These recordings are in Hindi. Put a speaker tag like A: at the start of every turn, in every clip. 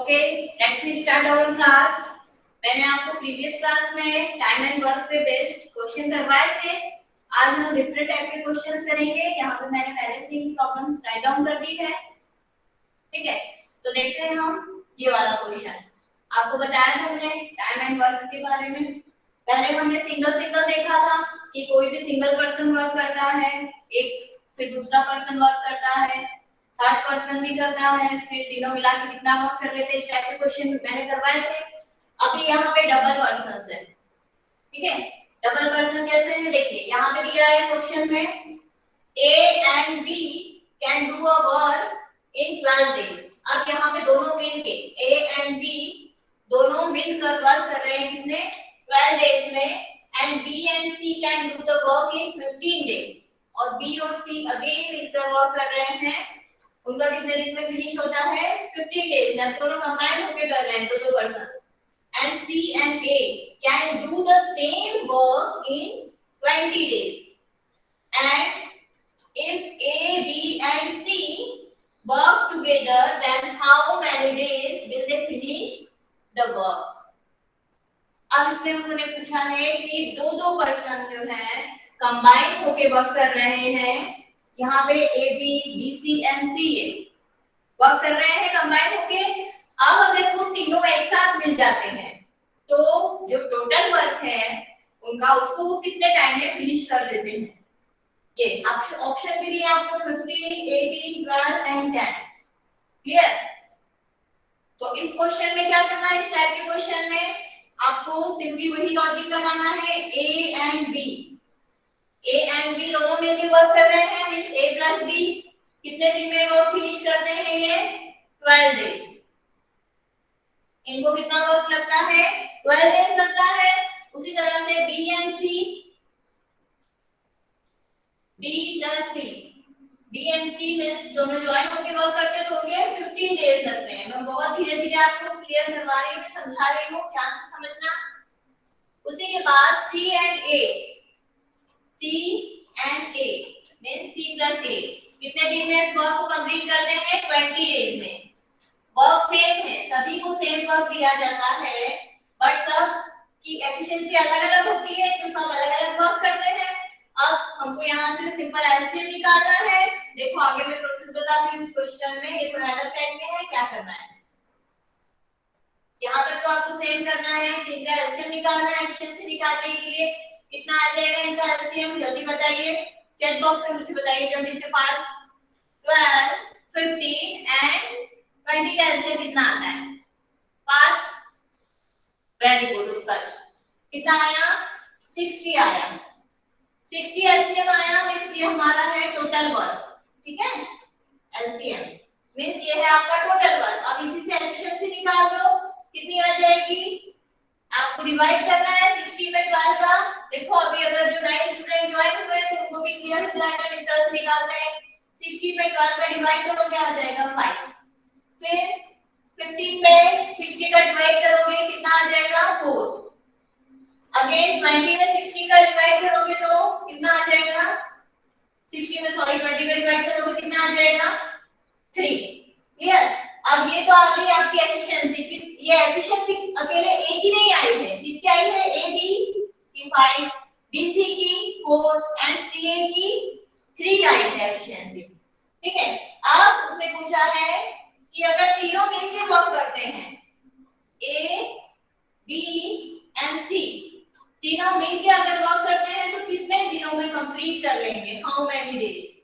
A: Okay, let's start our class. मैंने आपको प्रीवियस क्लास में टाइम एंड वर्क पे बेस्ड क्वेश्चन करवाए थे। आज हम डिफरेंट टाइप के क्वेश्चंस करेंगे। यहाँ पे मैंने पहले से ही प्रॉब्लम्स राइट डाउन कर दी है, ठीक है। तो देखते हैं हम ये वाला क्वेश्चन। आपको बताया था मैंने टाइम एंड वर्क के बारे में। पहले हमने सिंगल सिंगल देखा था कि कोई भी सिंगल पर्सन वर्क करता है, एक फिर दूसरा पर्सन वर्क करता है, थर्ड पर्सन भी करता है, फिर तीनों मिला के कितना वर्क कर लेते हैं। इस टाइप के क्वेश्चन मैंने करवाए थे। अभी यहाँ पे डबल पर्सन है, ठीक है। डबल पर्सन कैसे है देखिए, यहाँ पे दिया है क्वेश्चन में A and B can do a work in 12 days। अब यहाँ पे दोनों मिलके A and B दोनों मिलकर वर्क कर रहे हैं कितने 12 डेज में, and B and C can do the work in 15 days। और B और C अगेन मिलकर वर्क कर रहे हैं, उनका कितने दिन में फिनिश होता है 15 डेज में। अब दोनों कंबाइन होकर कर रहे हैं दो person, and C and A can do the same work in 20 days। and if A, B and C work together, then how many days will they finish the work। अब इसमें उन्होंने पूछा है कि दो पर्सन जो है कंबाइन होके वर्क कर रहे हैं। यहाँ पे A, B, B, C and C work कर रहे हैं कंबाइन होके। अब अगर वो तीनों एक साथ मिल जाते हैं तो जो टोटल वर्क है उनका उसको वो कितने टाइम में फिनिश कर देते हैं। ये ऑप्शन भी दिए आपको 15, 18, 12 एंड 10। क्लियर। तो इस क्वेश्चन में क्या करना है, इस टाइप के क्वेश्चन में आपको सिंपली वही लॉजिक लगाना है। A एंड B दोनों मिलकर वर्क कर रहे हैं, मींस A प्लस B कितने दिन में वर्क फिनिश करते हैं ये 12 डेज। इनको कितना वर्क लगता है 12 डेज लगता है। उसी तरह से B and C, B plus C, B and C means दोनों ज्वाइन होकर वर्क करते हैं तो उनके 15 डेज लगते हैं। मैं बहुत धीरे धीरे आपको क्लियर करवा रही हूँ, समझा रही हूँ, ध्यान से समझना। उसी के बाद C and A means C plus A कितने दिन में इस वर्क को कंप्लीट करते हैं 20 डेज में। वर्क सेम है, सभी को सेम वर्क दिया जाता है, बट सब की एफिशिएंसी अलग-अलग होती है तो सब अलग-अलग वर्क करते हैं। अब हमको यहाँ से सिंपल एलसीएम निकालना है। देखो आगे मैं प्रोसेस बताती हूँ इस क्वेश्चन में, ये थोड़ा अलग टाइप में है। क्या करना है यहाँ तक तो आपको सेम करना है कि इनका एलसीएम निकालना है। एफिशिएंसी निकालने के लिए कितना आ जाएगा इनका एलसीएम, जल्दी बताइए, चैट बॉक्स में मुझे बताइए जल्दी से फास्ट। 12, 15 एंड 20 का एलसीएम कितना आता है फास्ट। वेरी गुड, उत्कर्ष कितना आया 60 आया। 60 एलसीएम आया मींस ये हमारा है टोटल वर्क, ठीक है। एलसीएम मींस ये है आपका टोटल वर्क। अब इसी से एफिशिएंसी निकाल दो, कितनी आ जाएगी। आपको डिवाइड करना है 60 में 12 का। देखो अभी अगर जो नए स्टूडेंट ज्वाइन हुए तो उनको भी क्लियर हो जाएगा किस तरह से निकालते हैं। 60 में 12 का डिवाइड करोगे आ जाएगा 5। फिर 15 में 60 का डिवाइड करोगे कितना आ जाएगा 4। अगेन 20 में 60 का डिवाइड करोगे तो कितना आ जाएगा 60 में 20 का डिवाइड करोगे कितना आ जाएगा 3। क्लियर। अब ये तो आ गई आपकी एफिशिएंसी। ये एफिशिएंसी अकेले ए की नहीं आई है, किसकी आई है ए बी की 5, बी सी की 4 एंड सी ए की 3 आई है एफिशिएंसी, ठीक है। अब उसने पूछा है कि अगर तीनों मिलकर वर्क करते हैं ए बी एंड सी, तीनों मिलकर अगर वर्क करते हैं तो कितने दिनों में कंप्लीट कर लेंगे, how many days.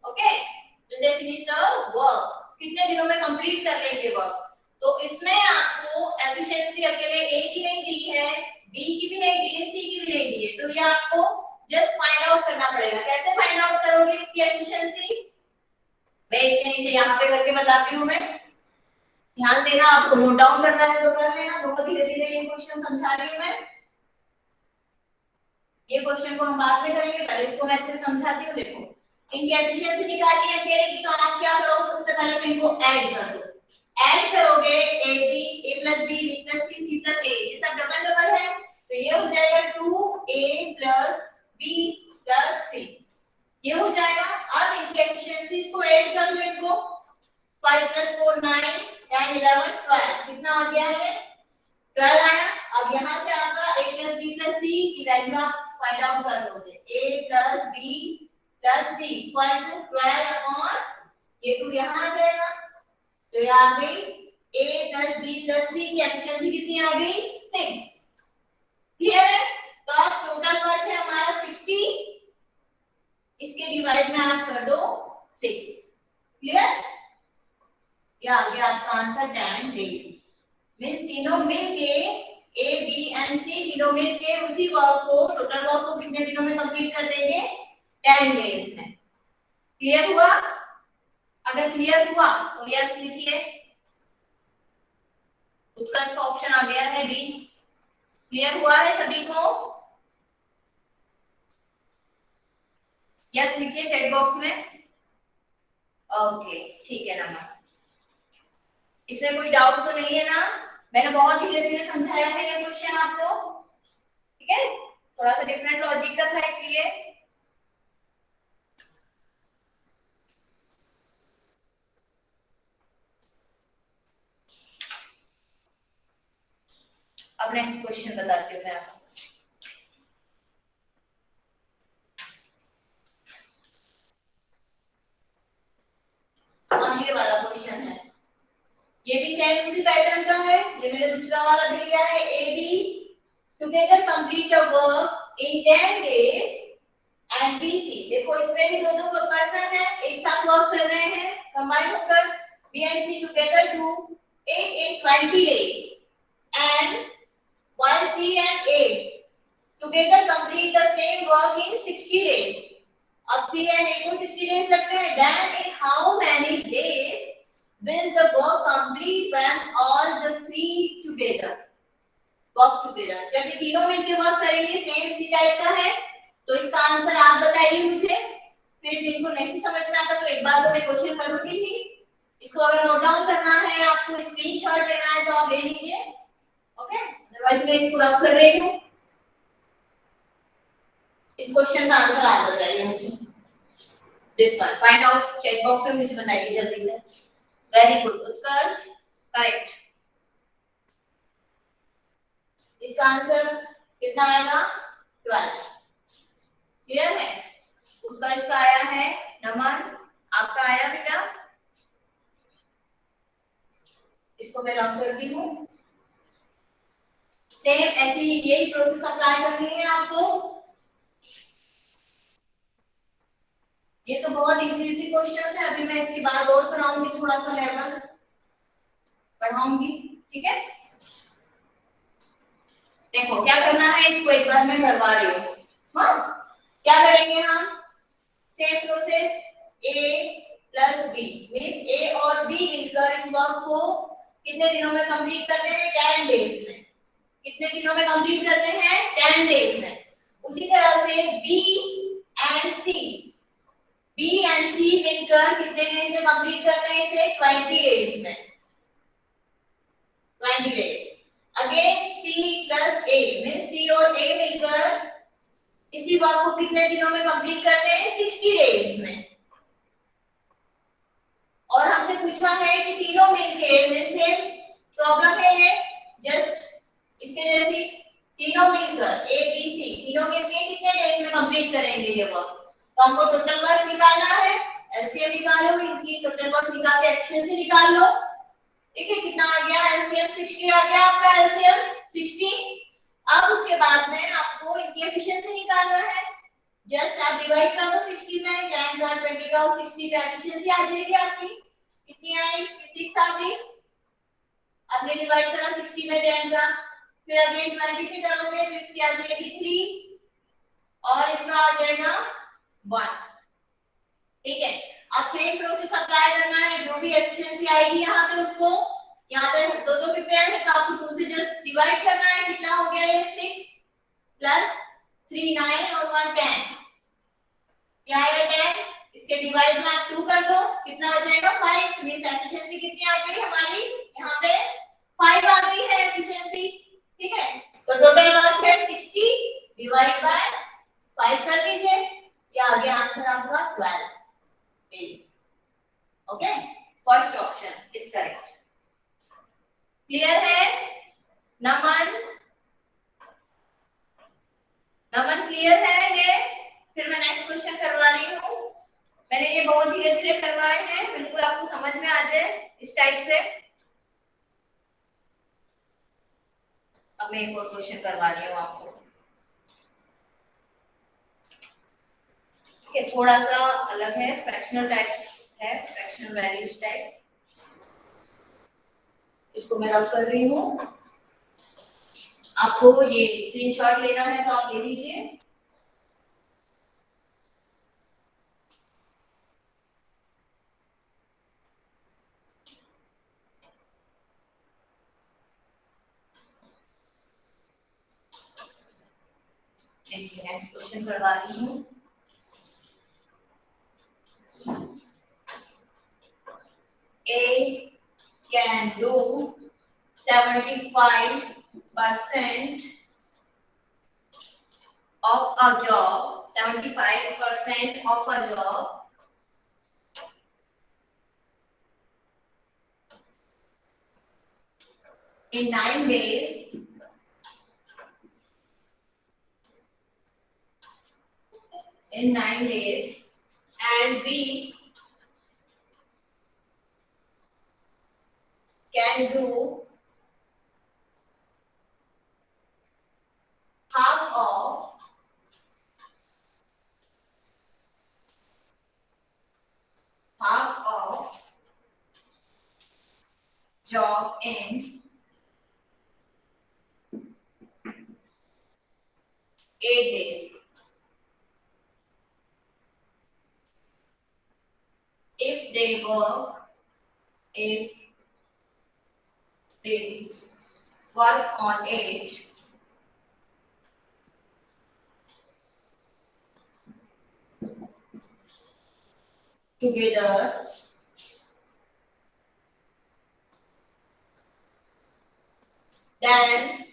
A: Okay, will they finish the work, कितने दिनों में कंप्लीट कर लेंगे वर्क। तो इसमें आपको एफिशिएंसी अकेले ए की नहीं दी है, बी की भी नहीं दी है, सी की भी नहीं दी है, तो ये आपको जस्ट फाइंड आउट करना पड़ेगा। कैसे फाइंड आउट करोगे इसकी एफिशिएंसी, मैं इसके नीचे यहाँ पे करके बताती हूँ। मैं ध्यान देना, आपको नोट डाउन करना है तो कर लेना, बहुत धीरे धीरे ये क्वेश्चन समझा रही हूँ मैं। ये क्वेश्चन को हम बाद में करेंगे, पहले इसको मैं अच्छे से समझाती हूँ। देखो इनकी एफिशिएंसी निकालनी है अकेले की, तो आप क्या करो, सबसे पहले तो इनको ऐड कर दो। ऐड करोगे A B, A plus B, B plus C, C plus A, ये सब डबल डबल है तो ये हो जाएगा 2a प्लस बी प्लस सी, ये हो जाएगा। अब इनकी एफिशिएंसीज को ऐड कर लो इनको, 5 + 4 9, 10 11 12 कितना आ गया है 12 आया। अब यहाँ से आपका a plus b plus c की वैल्यू आप फाइंड आउट कर लोगे a plus b plus c equal to 12 upon ये 2 यहाँ आ जाएगा तो ये आ गई a plus b plus c की एफिशिएंसी कितनी आ गई 6। क्लियर है। तो अब टोटल वर्क है हमारा 60 इसके डिवाइड में आप कर दो 6। क्लियर। ये आ गया आपका आंसर 10 डेज। मींस तीनों मिलके ए बी एंड सी तीनों मिलके उसी वर्क को टोटल वर्क को कितने दिनों में कंप्लीट कर देंगे 10 डेज में। क्लियर हुआ। अगर क्लियर हुआ तो यस लिखिए। उत्कर्ष का ऑप्शन आ गया है बी। क्लियर हुआ है सभी को। यस लिखिए चैट बॉक्स में। ओके ठीक है नंबर। इसमें कोई डाउट तो नहीं है ना। मैंने बहुत धीरे धीरे समझाया है ये क्वेश्चन आपको। ठीक है थोड़ा सा डिफरेंट लॉजिक का था इसलिए। अब नेक्स्ट क्वेश्चन बताती हूँ मैं आपको। ये वाला क्वेश्चन है ये भी सेम उसी पैटर्न का है। ये मैंने दूसरा वाला दिया है A B together complete a work in 10 days and B C. देखो इसमें भी दो दो पर्सन है एक साथ वर्क कर रहे हैं कंबाइन होकर B and C together do it in 20 days and while C and A together complete the same work in 60 days. अब C and A को 60 days लगते हैं then in how many days will the work complete when all the three together work together? जब ये तीनों मिलकर वर्क करेंगे सेम इसी टाइप का है तो इसका आंसर आप बताइए मुझे। फिर जिनको नहीं समझ में आता तो एक बार तो मैं क्वेश्चन करूंगी ही। इसको अगर नोट डाउन करना है आपको स्क्रीनशॉट लेना है तो आप ले लीजिए। ओके अदरवाइज मैं इसको रब कर रही हूँ। इस क्वेश्चन का आंसर आप बताइए मुझे। This one find out chat box में मुझे बताइए जल्दी से। वेरी गुड उत्कर्ष करेक्ट। इसका आंसर कितना आएगा 12। क्लियर है। उत्कर्ष का आया है नमन आपका आया बेटा। इसको मैं रब करती हूँ। सेम ऐसी यही प्रोसेस अप्लाई करनी है आपको। ये तो बहुत इजी क्वेश्चन है। अभी मैं इसके बाद और कराऊंगी थोड़ा सा लेवल पढ़ाऊंगी। ठीक है देखो क्या करना है इसको एक बार मैं करवा रही हूँ। हाँ क्या करेंगे हम same process A plus B means A और B मिलकर इस वर्क को कितने दिनों में कंप्लीट करते हैं 10 डेज में। कितने दिनों में कंप्लीट करते हैं 10 डेज में। उसी तरह से B एंड C मिलकर कितने डेज में कंप्लीट करते हैं इसे 20 डेज में। 20 days. Again C plus A means C और A मिलकर इसी वर्क को कितने दिनों में कंप्लीट करते हैं 60 डेज में। और हमसे पूछा है कि तीनों मिलके जैसे प्रॉब्लम है ये जस्ट इसके जैसी तीनों मिलकर ए बी सी तीनों मिलके कितने डेज में कंप्लीट करेंगे ये वर्क। तो हमको टोटल वर्क निकालना है। एलसीएम निकालो इनकी टोटल वर्क निकाल के एफिशिएंसी निकाल लो। ठीक है कितना आ गया एलसीएम 60 आ गया आपका एलसीएम 60। अब उसके बाद में आपको इनकी एफिशिएंसी निकालना है। जस्ट आप डिवाइड कर दो 60 में 10 का 20 का 60 का एफिशिएंसी आ जाएगी आपकी। कितनी आई इसकी 6 आ गई। आपने डिवाइड करा 60 में 10 का फिर अगेन 20 से करोगे तो इसकी आ जाएगी 3 और इसका आ जाएगा 1। ठीक है अब सेम प्रोसेस अप्लाई करना है। जो भी एफिशिएंसी आएगी यहाँ पे उसको यहाँ पे दो दो प्रिपेयर है तो आपको 2 से जस्ट डिवाइड करना है। कितना हो गया ये 6 प्लस 3 9 और 1 10 क्या है 10। इसके डिवाइड में आप 2 कर दो कितना आ जाएगा 5। मींस एफिशिएंसी कितनी आ गई हमारी यहाँ पे 5 आ गई है एफिशिएंसी। ठीक है तो टोटल वर्क है 60 डिवाइड बाय 5 कर दीजिए। ये आ गया आंसर आपका 12 days. Okay first option is correct. Clear है? नमन, नमन क्लियर है ये? फिर मैं नेक्स्ट क्वेश्चन करवा रही हूँ। मैंने ये बहुत धीरे धीरे करवाए हैं, बिल्कुल आपको समझ में आ जाए इस टाइप से। अब मैं एक और क्वेश्चन करवा रही हूँ आपको। ये थोड़ा सा अलग है, फ्रैक्शनल टाइप है, फ्रैक्शनल वैल्यूज टाइप। इसको मैं रफ कर रही हूँ। आपको ये स्क्रीनशॉट लेना है तो आप ले लीजिए। नेक्स्ट क्वेश्चन करवा रही हूँ। A can do 75% of a job, 75% of a job in 9 days, and B can do half of job in 8 days. If they work on it together, then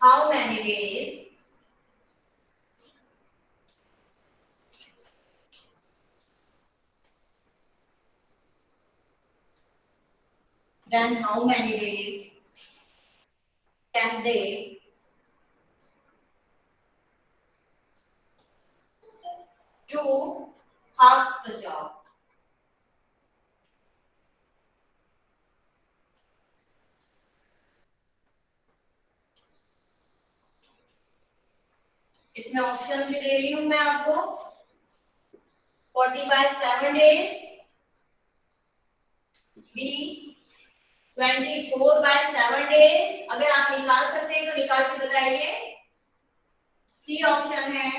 A: how many days can they do half the job? इसमें ऑप्शन भी दे रही हूं मैं आपको। 40 by 7 days, B 24 by 7 days। अगर आप निकाल सकते हैं तो निकाल के बताइए। सी ऑप्शन है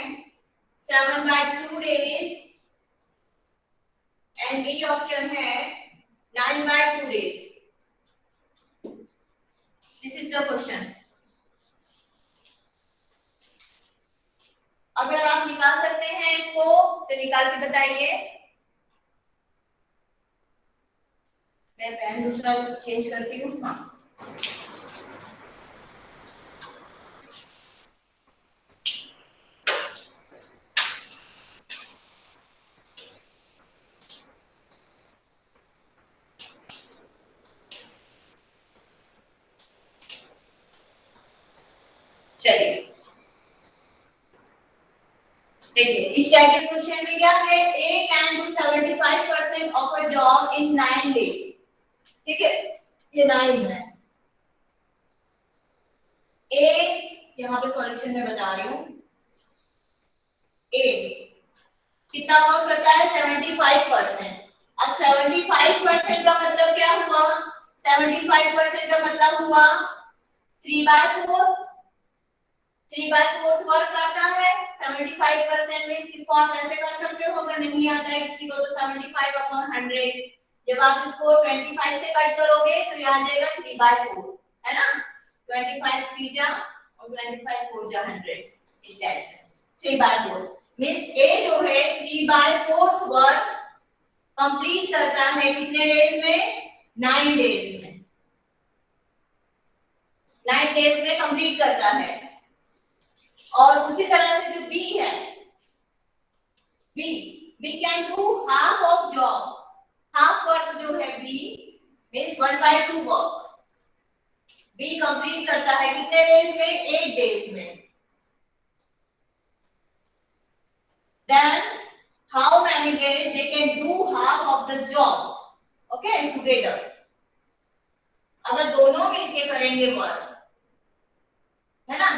A: 7 by 2 days and D option है 9 by 2 days। This is the question. अगर आप निकाल सकते हैं इसको तो निकाल के बताइए। मैं पेन दूसरा चेंज करती हूँ। हाँ, चलिए देखिए इस टाइप के क्वेश्चन में क्या है, A can do 75% of a job in 9 days. ठीक है, ये 9 है। ए यहाँ पे सॉल्यूशन में बता रही हूँ। ए कितना वर्क करता है 75%। अब 75% का मतलब क्या हुआ, 75% का मतलब हुआ 3/4 वर्क करता है। 75% में इसको आप ऐसे कर सकते हो, अगर नहीं आता है किसी को तो 75/100। जब आप इसको 25 से कट करोगे तो यहाँ आ जाएगा 3/4, है ना। 25 3 जा और 25 4 जा 100, इस टाइप से 3/4 मींस ए जो है 3/4 वर्क कंप्लीट करता है कितने डेज में, 9 डेज में। 9 डेज में कंप्लीट करता है। और उसी तरह से जो बी है, B can do half of job. Half work जो है B means 1/2 work B complete करता है कितने डेज में? 8 डेज में। Then how many days they can do half of the job? Okay, together. अगर दोनों मिलके करेंगे वर्क, है ना,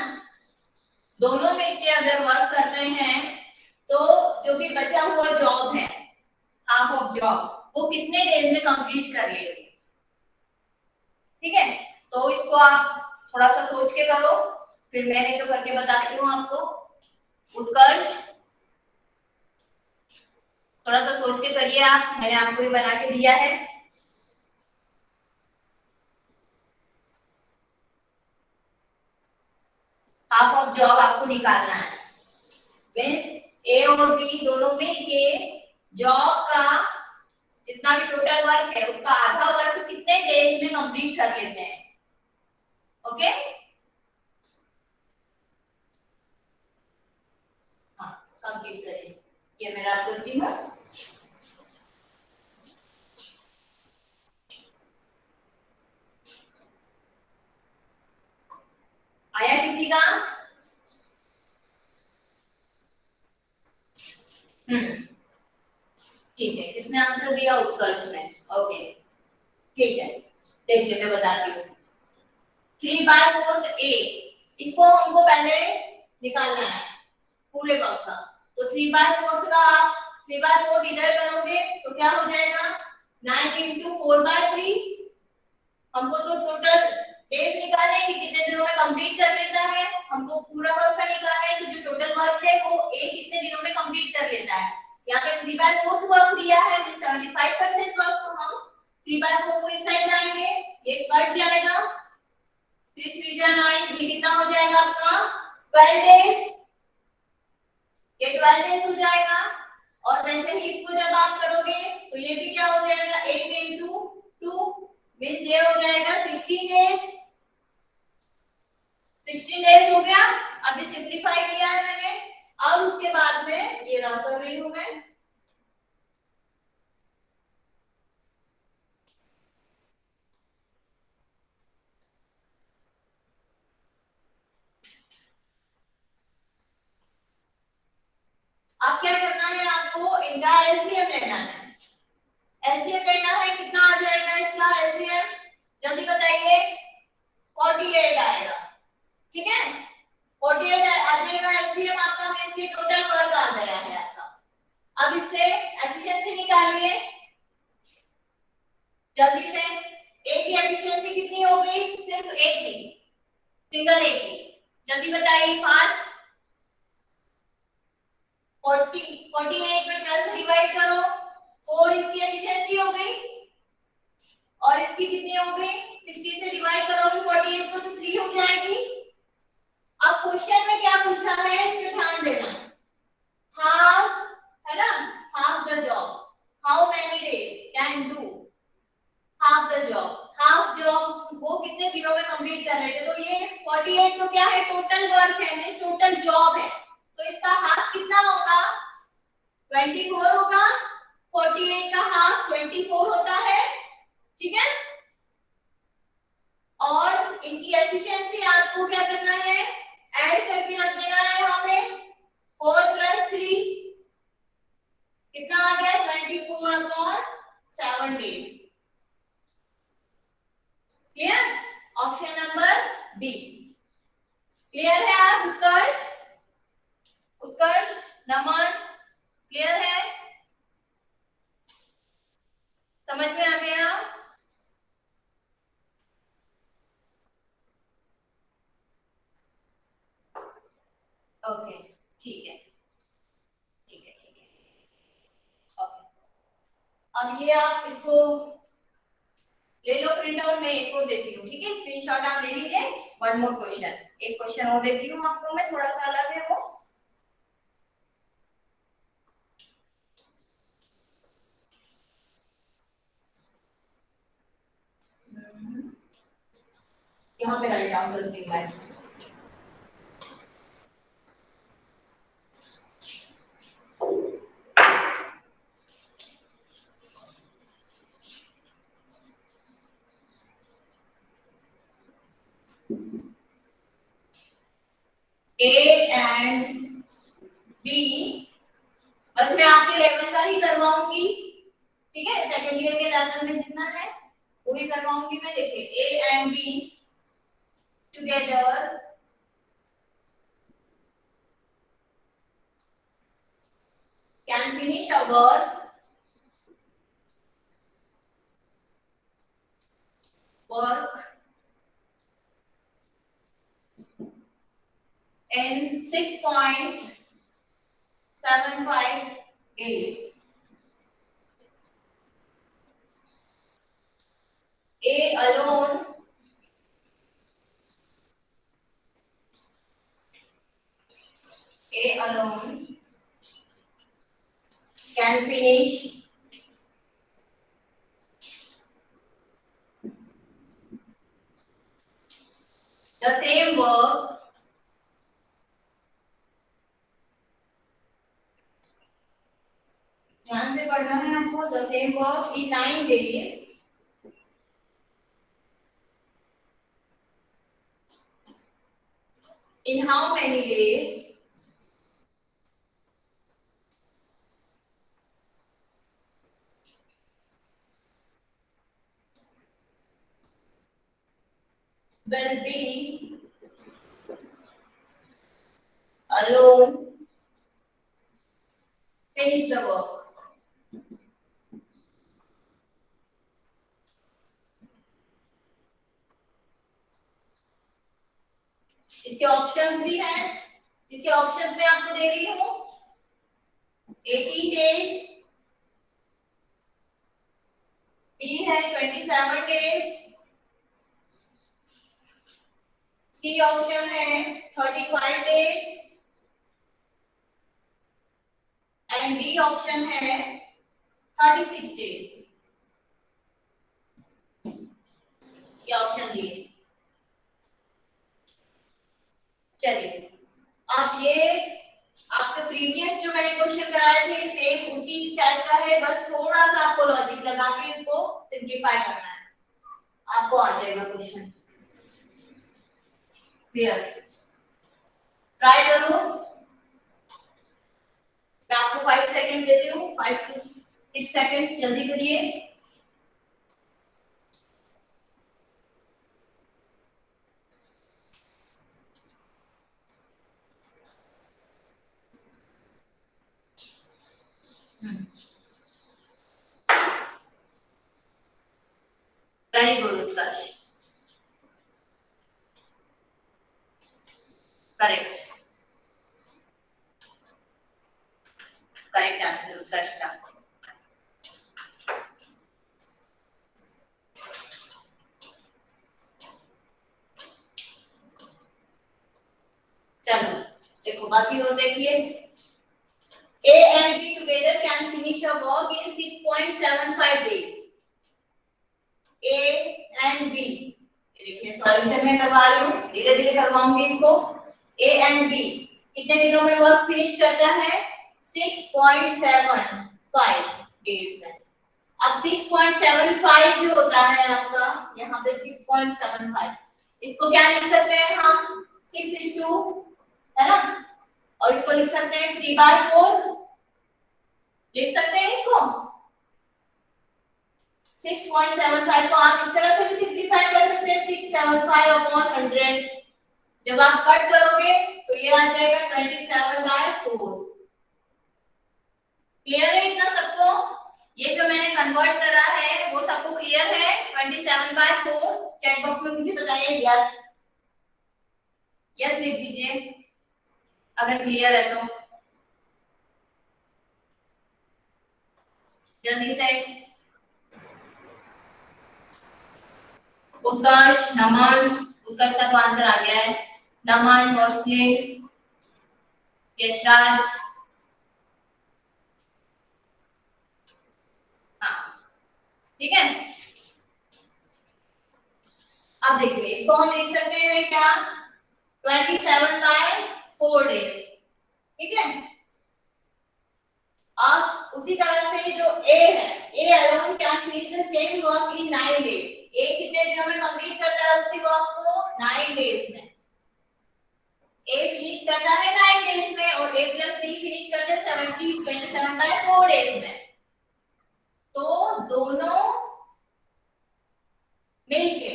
A: दोनों मिलके अगर वर्क कर रहे हैं तो जो भी बचा हुआ जॉब है, हाफ ऑफ जॉब, वो कितने डेज में कंप्लीट कर लेंगे? ठीक है, तो इसको आप थोड़ा सा सोच के करो, फिर मैंने तो करके बताती हूँ आपको। उत्कर्ष, थोड़ा सा सोच के करिए आप, मैंने आपको ये बना के दिया है। हाफ ऑफ जॉब आपको निकालना है, मीन्स ए और बी दोनों में के जॉब का जितना भी टोटल वर्क है उसका आधा वर्क कितने डेज में कंप्लीट कर लेते हैं। ओके, हाँ कंप्लीट करिए। ये मेरा करती हूँ। आया किसी का? ठीक है, किसने आंसर दिया? उत्कर्ष ने। ओके ठीक है, देखिए मैं बताती हूँ। 3/4 ए, इसको हमको पहले निकालना है पूरे वर्क का। तो 3/4 का आप 3/4 इधर करोगे तो क्या हो जाएगा? 9 into 4/3। हमको तो टोटल डेज निकालना है कि कितने दिनों में कंप्लीट कर लेता है, हमको पूरा वर्क का निकालना है कि जो टोटल वर्क है वो ए कितने दिनों में कंप्लीट कर लेता है। यहाँ पे 3/4 वर्क दिया है, 75% वर्क, तो हम 3/4 को इस साइड लाएंगे, ये कट जाएगा, 3 3 जा 9, ये कितना हो जाएगा आपका? 12 डेज। ये 12 डेज हो जाएगा। और वैसे ही इसको जब आप करोगे तो ये भी क्या हो जाएगा? 8 into 2 मींस ये हो जाएगा 16 डेज। 16 डेज हो गया। अभी सिंपलीफाई किया है मैंने। अब उसके बाद में ये रहा कर रही हूं मैं। अब क्या करना है आपको? इनका एलसीएम लेना है। एलसीएम लेना है, कितना आ जाएगा इसका एलसीएम? जल्दी बताइए। 48 आएगा। ठीक है, 48 आ जाएगा एलसीएम आपका, मींस ये टोटल वर्क आ गया है आपका। अब इससे एफिशिएंसी निकालिए जल्दी से। ए की एफिशिएंसी कितनी हो गई? सिर्फ एक की, सिंगल ए की। जल्दी बताइए फास्ट। 48 में 12 से डिवाइड करो, 4 इसकी एफिशिएंसी हो गई, और इसकी कितनी हो गई? 16 से डिवाइड करोगे 48 को तो 3 हो जाएगी। अब क्वेश्चन में क्या पूछा है इस पे ध्यान देना। हाफ, है ना, half the job, how many days can do half the job. Half job वो कितने दिनों में कंप्लीट कर लेते? तो ये 48 तो क्या है? टोटल वर्क है, मींस टोटल जॉब है, तो इसका हाफ कितना होगा? 24 होगा। 48 का हाफ 24 होता है। ठीक है, और इनकी एफिशिएंसी आपको क्या करना है? ऐड करके रख देना है यहाँ पे। 4 + 3 कितना आ गया? 24/7 days. Clear? Option number B clear है। आप उत्कर्ष, उत्कर्ष, नमन, क्लियर है? समझ में आ गया? ओके ठीक है, ठीक है, ठीक है। ओके, अब ये आप इसको ले लो प्रिंट आउट, मैं एक और देती हूँ। ठीक है, स्क्रीनशॉट आप ले लीजिए। वन मोर क्वेश्चन, एक क्वेश्चन और देती हूँ आपको मैं, थोड़ा सा अलग है वो। यहाँ पे राइट डाउन करती हूँ मैं। ए एंड बी, बस मैं आपके लेवल का ही करवाऊंगी, ठीक है, सेकंड ईयर के लेवल में जितना है वो ही करवाऊंगी मैं। देखिए ए and be together can finish our work in 6.75 days. A alone can finish the same work ध्यान से पढ़ना है आपको, the same work in 9 days in how many days? Will be alone finish the work. इसके ऑप्शंस भी हैं, इसके ऑप्शंस में आपको दे रही हूँ 18 days, बी है 27 days, सी ऑप्शन है 35 days एंड डी ऑप्शन है 36 days। ये ऑप्शन दिए। चलिए अब ये आपके प्रीवियस जो मैंने क्वेश्चन कराए थे सेम उसी टाइप का है, बस थोड़ा सा आपको लॉजिक लगा के इसको सिंपलीफाई करना है, आपको आ जाएगा क्वेश्चन क्लियर। ट्राई करो, मैं आपको 5 सेकंड देती हूँ, 5 to 6 सेकंड, जल्दी करिए। वेरी गुड उत्कर्ष, करेक्ट, करेक्ट आंसर उत्कर्ष का। चलो देखो बाकी और देखिए, A and B together can finish a work in 6.75 days. A and B, देखिए सॉल्यूशन में करवा रही हूँ, धीरे धीरे करवाऊंगी इसको। A and B कितने दिनों में वर्क फिनिश करता है? 6.75 डेज में। अब 6.75 जो होता है आपका यहाँ पे 6.75, इसको क्या लिख सकते हैं हम? 6:2 है ना, और इसको लिख सकते हैं 3/4, लिख सकते हैं इसको। 6.75 को आप इस तरह से भी सिंपलीफाई कर सकते हैं, 675/100। जब आप कट करोगे तो ये आ जाएगा 27/4। क्लियर है इतना सबको? ये जो मैंने कन्वर्ट करा है वो सबको क्लियर है? 27/4 चैट बॉक्स में मुझे बताइए यस, यस लिख दीजिए अगर क्लियर है तो जल्दी से। उत्कर्ष, नमन, उत्कर्ष का तो आंसर आ गया है। नमन, मोर्सलिन, यशराज, हाँ ठीक है। अब देखिए इसको हम लिख सकते हैं क्या? 27/4 डेज, ठीक है। अब उसी तरह से जो A है, A alone can finish the same work in 9 days। A कितने दिनों में कंप्लीट करता है उसी वर्क को? 9 डेज में। ए फिनिश करता है 9 डेज में और a प्लस बी फिनिश करते हैं 27/4 डेज में। तो दोनों मिलके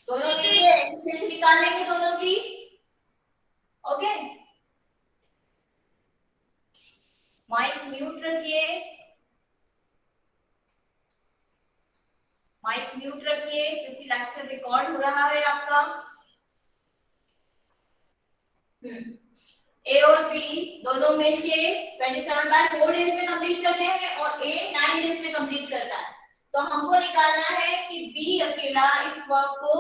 A: एफिशिएंसी निकाल लेंगे दोनों की। ओके, माइक म्यूट रखिए, माइक म्यूट रखिए क्योंकि लेक्चर रिकॉर्ड हो रहा है आपका। ए और बी दोनों मिलके 27/4 डेज में कंप्लीट करते हैं और ए 9 डेज में कंप्लीट करता है। तो हमको निकालना है कि बी अकेला इस वर्क को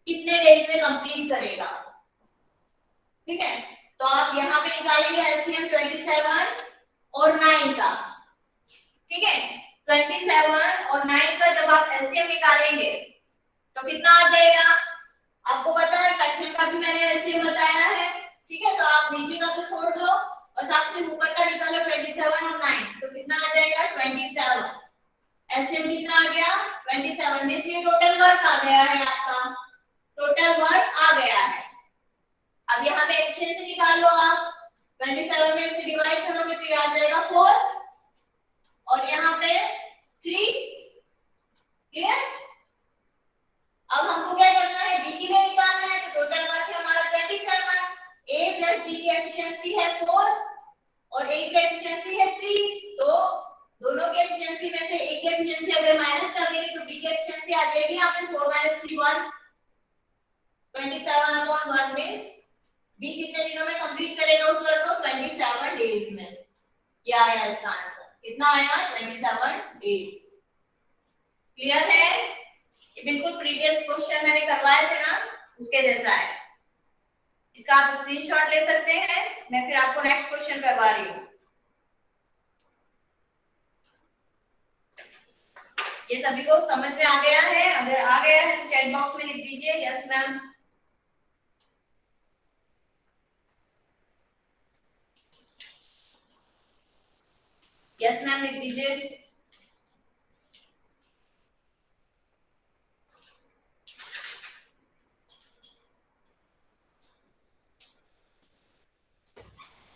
A: कितने डेज में कंप्लीट करेगा। ठीक है, तो आप यहाँ पे निकालेंगे एलसीएम 27 और 9 का। ठीक है, 27 और 9 का जब आप एलसीएम निकालेंगे तो कितना आ जाएगा, आपको पता है फ्रैक्शन का भी मैंने एलसीएम बताया है। ठीक है, तो आप नीचे का तो छोड़ दो और साथ से ऊपर का निकालो 27 और 9, तो कितना आ जाएगा 27। एलसीएम कितना आ गया 27 में से टोटल वर्क आ गया है, आपका टोटल वर्क आ गया है। अब यहाँ पे एफिशिएंसी निकाल लो आप, 27 में से डिवाइड करोगे तो ये आ जाएगा 4 और यहाँ पे 3। क्लियर? अब हमको क्या करना है, बी के लिए निकालना है, तो टोटल वर्क है हमारा 27। ए प्लस बी की एफिशिएंसी है 4 और ए की एफिशिएंसी है 3। तो दोनों की एफिशिएंसी में से ए की एफिशिएंसी अगर माइनस कर देंगे तो बी की एफिशिएंसी आ जाएगी यहाँ पे 4 - 3 1। 27/1 मींस बी कितने दिनों में कंप्लीट करेगा उस वर्क को, 27 डेज में। ये आया इसका आंसर, कितना आया 27 डेज। क्लियर है? ये बिल्कुल प्रीवियस क्वेश्चन मैंने करवाए थे ना, उसके जैसा है। इसका आप स्क्रीनशॉट ले सकते हैं, मैं फिर आपको नेक्स्ट क्वेश्चन करवा रही हूँ। ये सभी को समझ में आ गया है? अगर आ गया है तो चैट बॉक्स में लिख दीजिए यस मैम। यस मैम लिख दीजिए।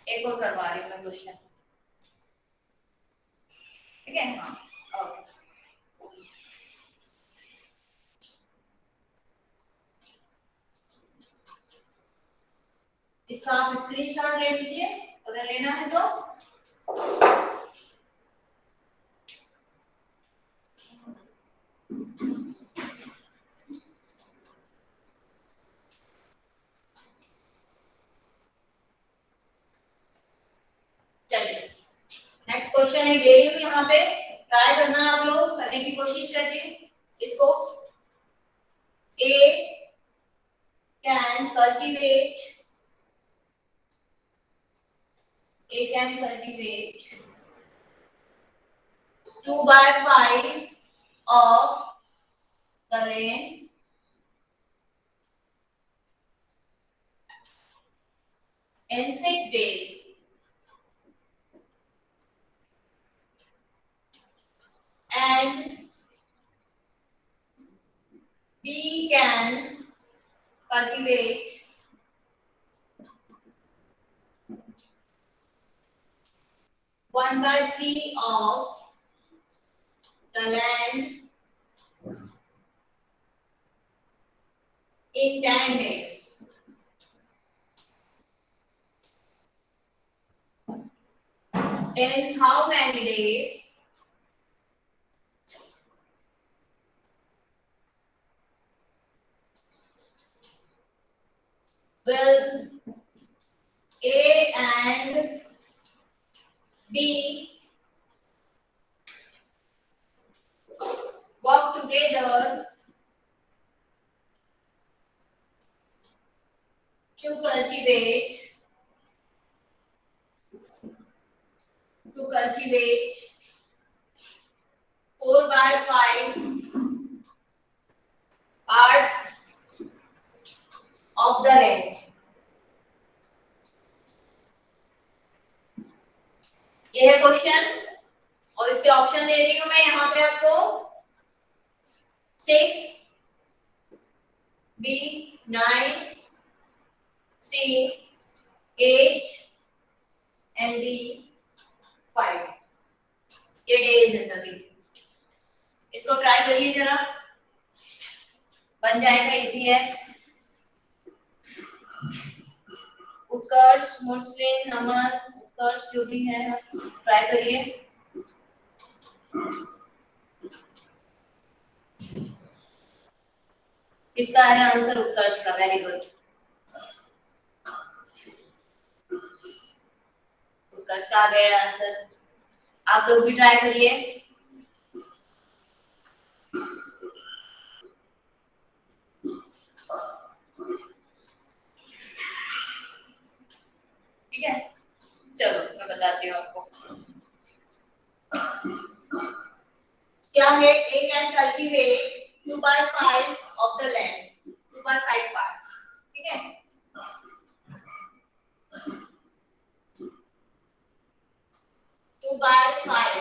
A: एक और करवा रही हूँ मैं क्वेश्चन। ठीक है, हाँ ओके। इसका आप स्क्रीनशॉट ले लीजिए अगर लेना है तो। चलिए नेक्स्ट क्वेश्चन है, दे रही हूँ यहाँ पे, ट्राई करना आप लोग, करने की कोशिश करिए इसको। A can cultivate 2/5 of the rain in 6 days. And we can cultivate 1/3 of the land in 10 days. In how many days will A and B work together to cultivate 4/5 parts of the rain? ये है क्वेश्चन और इसके ऑप्शन दे रही हूं मैं यहाँ पे आपको 6, B 9, सी 8 एंड डी 5। ये डेज है सभी। इसको ट्राई करिए जरा, बन जाएगा, इजी है। उत्कर्ष, मुस्लिन, नमन, उत्कर्ष जो भी है ट्राई करिए। किसका है आंसर? उत्कर्ष का, वेरी गुड। उत्कर्ष का आ गया आंसर। आप लोग भी ट्राई करिए। ठीक है, चलो मैं बताती हूँ आपको क्या है। A can cultivate 2/5 of the land, 2/5 part. ठीक है, 2/5 पार्ट।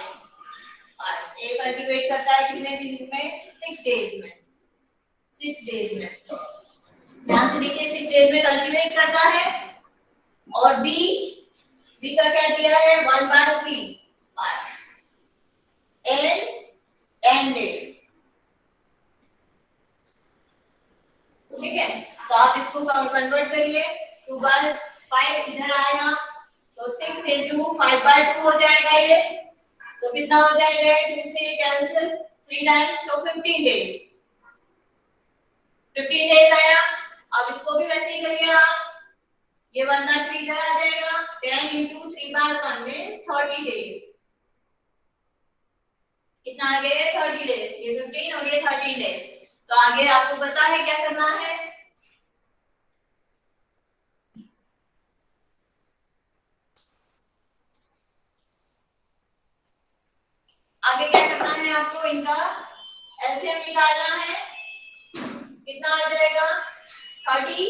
A: ए कल्टीवेट करता है कितने दिन में? 6 डेज में। 6 डेज में, ध्यान से देखिए, 6 डेज में कल्टीवेट करता है। और बी का क्या दिया है? 1/3 पार्ट एन 10 डेज। ठीक है, तो आप इसको कन्वर्ट करिए। 2/5 इधर आएगा तो 6 into 5/2 हो जाएगा ये। तो कितना हो जाएगा? 2 से कैंसिल, 3 टाइम्स तो 15 डेज। 15 डेज आया। अब इसको भी वैसे ही करिए आप। ये 1/3 इधर आ जाएगा। 10 into 3/1 मींस 30 डेज। कितना आ गया? 30 डेज। ये 15 और ये 13 डेज। तो आगे आपको पता है क्या करना है। आगे क्या करना है आपको? इनका एलसीएम निकालना है। कितना आ जाएगा? 30।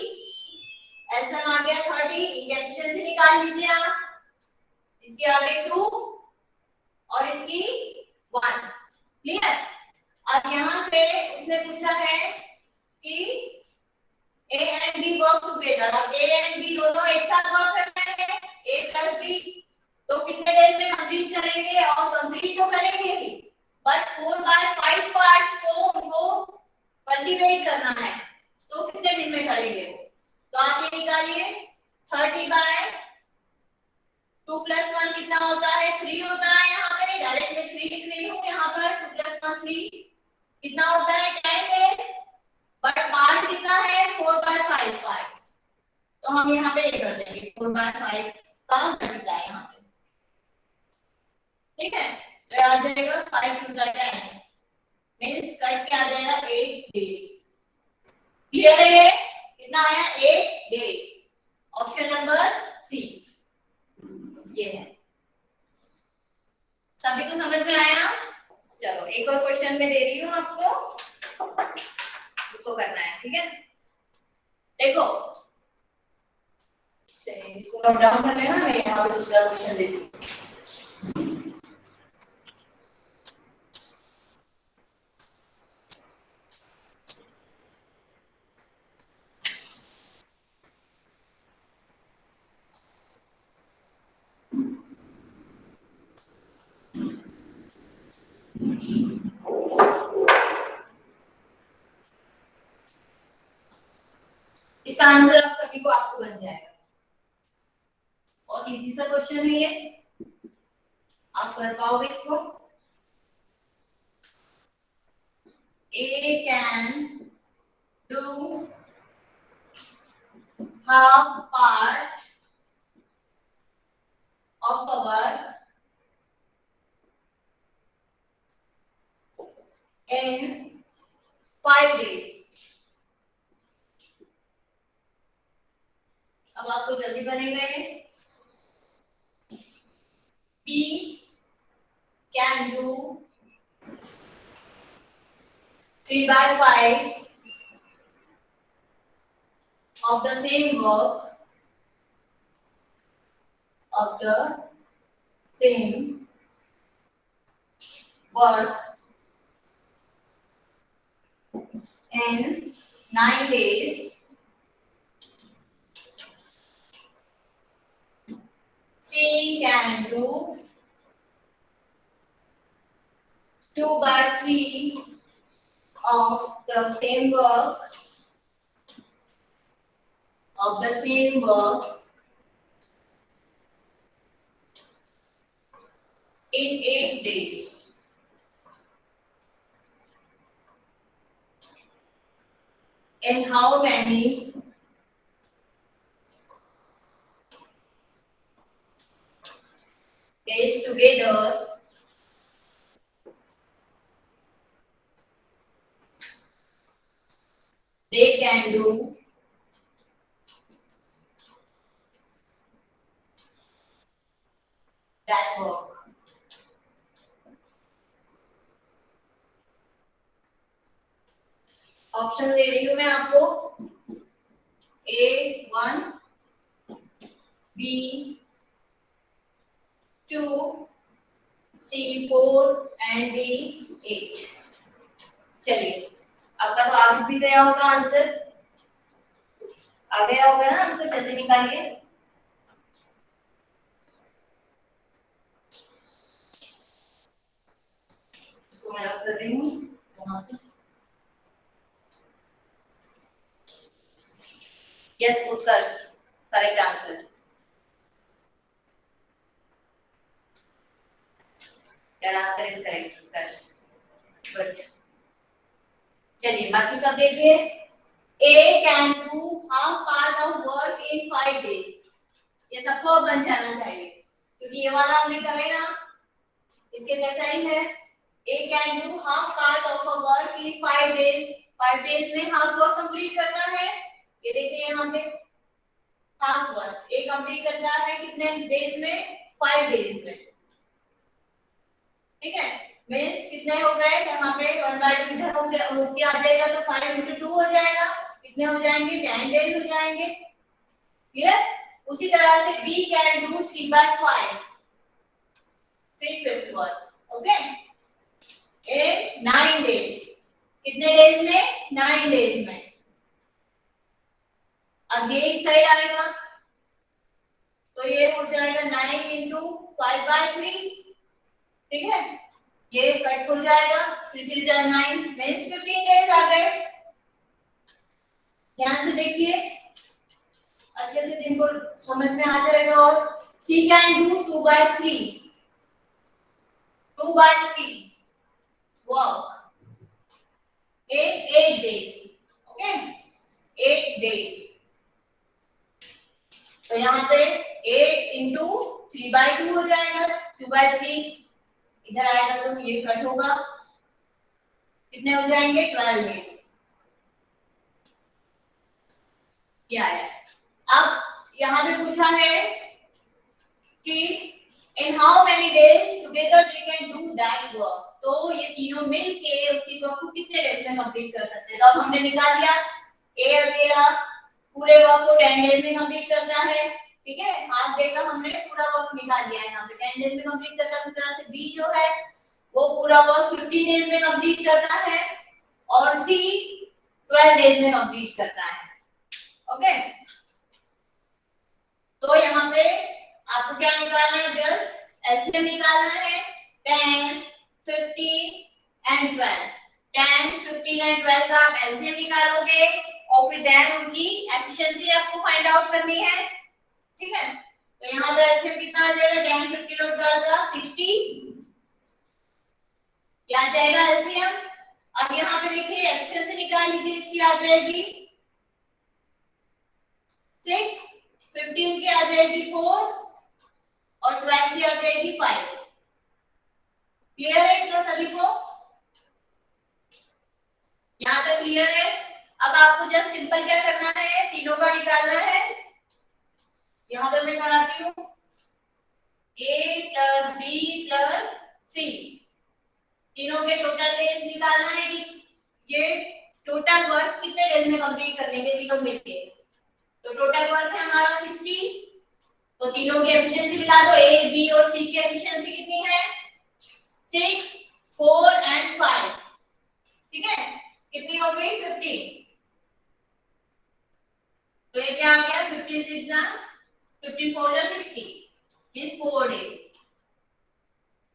A: एलसीएम आ गया 30। एफिशिएंसी निकाल लीजिए आप। इसके आगे 2 और इसकी 1। क्लियर? अब यहां से उसने पूछा है कि A and B work together. अब ए एंड बी दोनों एक साथ वर्क कर रहे हैं, ए प्लस बी। तो कितने डेज में कंप्लीट करेंगे? और कंप्लीट तो करेंगे ही, बट 4/5 पार्ट्स को उनको कल्टीवेट करना है। तो कितने दिन में करेंगे वो? तो आप ये निकालिए। 30/2 + 1 कितना होता है? 3 होता है। यहाँ पे डायरेक्ट में 3 लिख रही हूँ। यहाँ पर 2 + 1 3 कितना होता है? 10 डेज। बट पार्ट कितना है? 4/5 पार्ट। तो हम यहाँ पे ये कर देंगे 4/5 का मल्टीप्लाई यहाँ पे। ठीक है, तो आ जाएगा 5 × 10 मींस कट के आ जाएगा 8 डेज। क्लियर है? कितना आया? 8 डेज। ऑप्शन नंबर सी ये है। सभी को समझ में आया? चलो एक और क्वेश्चन में दे रही हूँ आपको, उसको करना है। ठीक है, देखो, चलिए इसको नोट डाउन कर लेना। मैं यहाँ पे दूसरा क्वेश्चन देती हूँ। इसका आंसर आप सभी को आपको बन जाएगा। और इजी सा क्वेश्चन है ये, आप कर पाओगे इसको। A can do half part of a work in 5 days। अब आपको जल्दी बनेगा ये। B can do 3/5 of the same work in 9 days can do 2/3 of the same work in 8 days. And how many days together they can do that work. Option दे रही हूं मैं आपको A1, B2, C4 and D8. चलिए आपका तो आ भी गया होगा आंसर, आ गया होगा ना आंसर, जल्दी निकालिए। इसको मैं रख कर रही हूँ यहाँ से। Yes, Utkarsh, correct answer. Your answer is correct, Utkarsh. Good. चलिए बाकी सब देखिए। A can do half part of work in 5 days. ये सबको बन जाना चाहिए क्योंकि ये वाला हमने करे ना, इसके जैसा ही है। A can do half part of a work in 5 days. 5 days में हाफ वर्क कंप्लीट करना है। ये देखिए यहाँ पे हाफ वर्क A कंप्लीट करता है कितने डेज में? 5 डेज में। ठीक है, मींस कितने हो गए यहाँ पे 1/2 इधर हो गया, ऊपर आ जाएगा तो 5 × 2 हो जाएगा। कितने हो जाएंगे? 10 डेज हो जाएंगे। क्लियर? उसी तरह से B can do 3/5, 3/5 work. Okay, A 9 days. कितने डेज में? 9 डेज में। अब ये इस साइड आएगा तो ये हो जाएगा 9 × 5/3। ठीक है, ये कट हो जाएगा, 3 × 9 मींस 15 डेज आ गए। ध्यान से देखिए अच्छे से, जिनको समझ में आ जाएगा। और C can do 2/3 work in 8 days. Okay, 8 days. तो यहाँ पे 8 × 3/2 हो जाएगा, 2/3 इधर आएगा तो ये कट होगा। कितने हो जाएंगे? 12 डेज। ये आया। अब यहाँ पे पूछा है कि in how many days together they can do that work. तो ये तीनों मिलके उसी वर्क को कितने डेज में कंप्लीट कर सकते हैं? तो अब हमने निकाल दिया A अकेला पूरे वर्क को 10 डेज में कंप्लीट करता है। ठीक है, हाफ डे का हमने पूरा वर्क निकाल दिया है। यहाँ पे 10 डेज में कंप्लीट करता है। उस तरह से B जो है वो पूरा वर्क 15 डेज में कंप्लीट करता है और C 12 डेज में कंप्लीट करता है। ओके, तो यहाँ पे आपको क्या निकालना है? जस्ट एलसीएम निकालना है। 10, 15 एंड 12। 10, 15 एंड 12 का आप एलसीएम निकालोगे और फिर देन उनकी एफिशिएंसी आपको फाइंड आउट करनी है। ठीक है, तो यहाँ पे एलसीएम कितना आ जाएगा? 10, 15 और 12 का 60। क्या आ जाएगा एलसीएम? अब यहाँ पे देखिए एफिशिएंसी निकाल लीजिए, इसकी आ जाएगी 6, 15 की आ जाएगी 4 और 12 की आ जाएगी 5। क्लियर है इतना सभी को? यहाँ तक क्लियर है? अब आपको जस्ट सिंपल क्या करना है? तीनों का निकालना है। यहाँ पे मैं कराती हूँ A + B + C, तीनों के टोटल डेज निकालना है कि ये टोटल वर्क कितने डेज में कंप्लीट कर लेंगे तीनों मिलके। तो टोटल वर्क है हमारा 60, तो तीनों की एफिशिएंसी मिला दो। A, B और C की एफिशिएंसी कितनी है? 6, 4 एंड 5। ठीक है, कितनी हो गई? 15। तो ये क्या आ गया? 15 6 15 4 60। Means 4 days.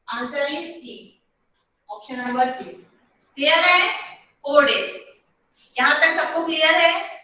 A: Answer is C, option number C. Clear है? 4 days. यहाँ तक सबको क्लियर है?